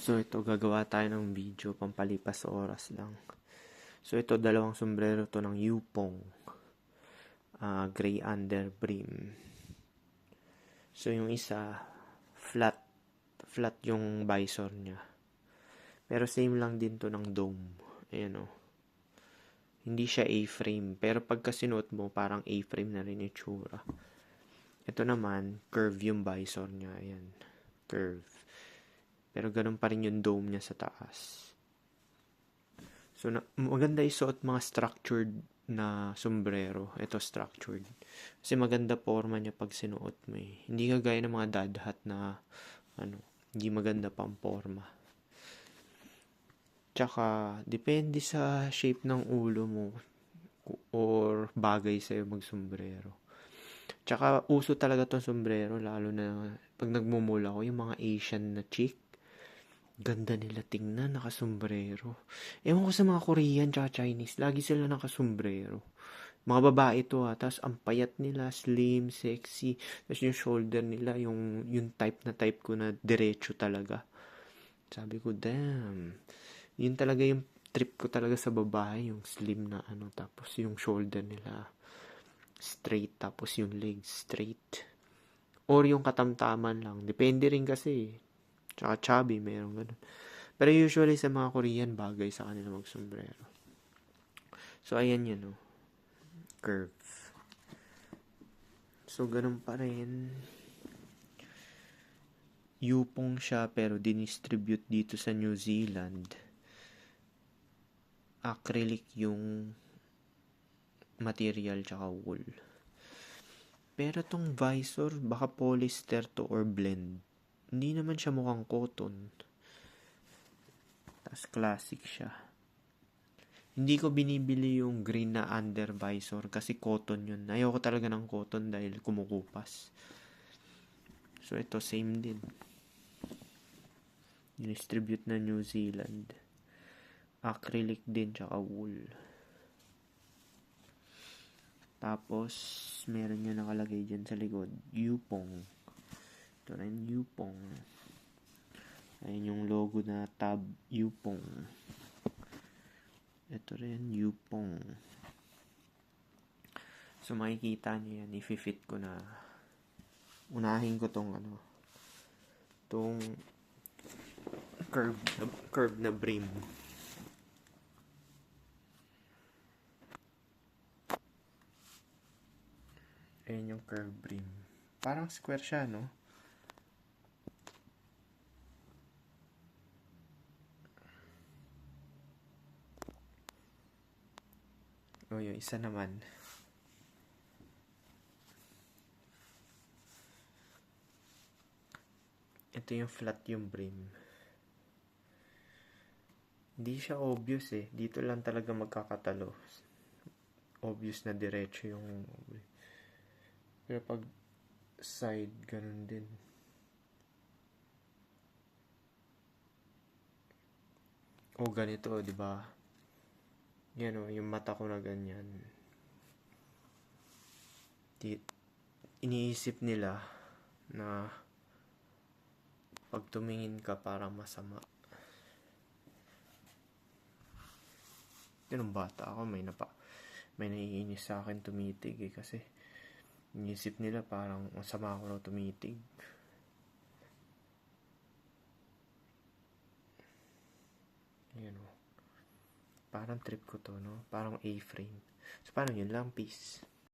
So ito, gagawa tayo ng video pampalipas oras lang. So ito, dalawang sombrero to ng Yupong. Gray under brim. So yung isa, flat yung visor niya. Pero same lang din to ng dome. Ayan o. Hindi siya A-frame. Pero pagka sinuot mo, parang A-frame na rin yung tsura. Ito naman, curve yung visor niya. Ayan. Curve. Pero ganun pa rin yung dome niya sa taas. So, maganda isuot mga structured na sombrero. Ito structured. Kasi maganda forma niya pag sinuot mo eh. Hindi kagaya ng mga dad hat na hindi maganda pang forma. Tsaka, depende sa shape ng ulo mo or bagay sa'yo mag-sombrero. Tsaka, uso talaga tong sombrero, lalo na pag nagmumula ko, yung mga Asian na chick. Ganda nila tingnan, nakasombrero. Ewan ko sa mga Korean tsaka Chinese, lagi sila nakasombrero. Mga babae to tapos ang payat nila, slim, sexy. Tapos yung shoulder nila, yung type na type ko na diretso talaga. Sabi ko, damn. Yun talaga yung trip ko talaga sa babae, yung slim na tapos yung shoulder nila straight, tapos yung legs straight. Or yung katamtaman lang. Depende rin kasi. Tsaka chubby, mayroong ganun. Pero usually sa mga Korean, bagay sa kanila mag-sombrero. So, ayan yun, curve. So, ganun pa rin. Yupong siya, pero dinistribute dito sa New Zealand. Acrylic yung material tsaka wool. Pero tong visor, baka polyester to or blend. Hindi naman siya mukhang cotton. Tapos classic siya. Hindi ko binibili yung green na under visor kasi cotton yun. Ayoko talaga ng cotton dahil kumukupas. So ito same din. Distribute na New Zealand. Acrylic din tsaka wool. Tapos meron nyo nakalagay dyan sa likod. Yupong. Ito rin Yupong. Ayun yung logo na tab Yupong. Ito rin Yupong. So makikita nyo yan. I-fit ko na. Unahin ko tong curve na brim. Ayan yung curve brim. Parang square siya, no? O, yung isa naman. Ito yung flat yung brim. Hindi siya obvious eh. Dito lang talaga magkakatalo. Obvious na diretso yung pero pag side, ganun din. O ganito, di ba? Yan yung mata ko na ganyan. Iniisip nila na pag tumingin ka parang masama. Yung bata ako, may naiinis sa akin tumitig kasi iniisip nila parang masama ako na tumitig. Yan parang trip ko to, no? Parang A-frame. So, parang yun lang. Peace.